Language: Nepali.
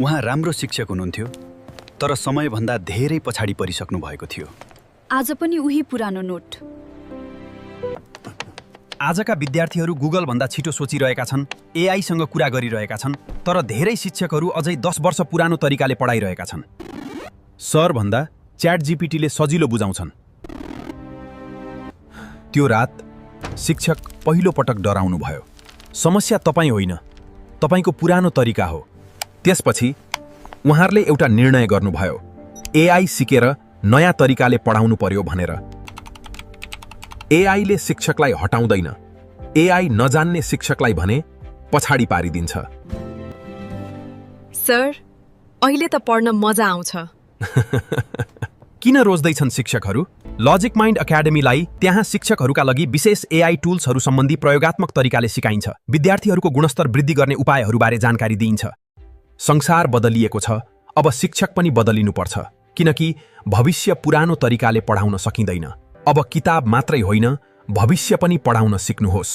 उहाँ राम्रो शिक्षक हुनुहुन्थ्यो, तर समयभन्दा धेरै पछाडि परिसक्नु भएको थियो। आज पनि उही पुरानो नोट। आजका विद्यार्थीहरू गुगलभन्दा छिटो सोचिरहेका छन्, एआईसँग कुरा गरिरहेका छन्, तर धेरै शिक्षकहरू अझै 10 वर्ष पुरानो तरिकाले पढाइरहेका छन्। सर भन्दा च्याट जीपीटीले सजिलो बुझाउँछन्। त्यो रात शिक्षक पहिलो पटक डराउनु भयो। समस्या तपाईँ होइन, तपाईको पुरानो तरिका हो। त्यसपछि उहाँहरूले एउटा निर्णय गर्नुभयो, एआई सिकेर नयाँ तरिकाले पढाउनु पर्यो भनेर। एआईले शिक्षकलाई हटाउँदैन, एआई नजान्ने शिक्षकलाई भने पछाडि पारिदिन्छ। सर, अहिले त पढ्न मजा आउँछ। किन रोज्दैछन् शिक्षकहरू? लजिक माइन्ड एकाडेमीलाई त्यहाँ शिक्षकहरूका लागि विशेष एआई टुल्सहरू सम्बन्धी प्रयोगात्मक तरिकाले सिकाइन्छ। विद्यार्थीहरूको गुणस्तर वृद्धि गर्ने उपायहरूबारे जानकारी दिइन्छ। संसार बदलिएको छ, अब शिक्षक पनि बदलिनुपर्छ, किनकि भविष्य पुरानो तरिकाले पढाउन सकिँदैन। अब किताब मात्रै होइन, भविष्य पनि पढाउन सिक्नुहोस्।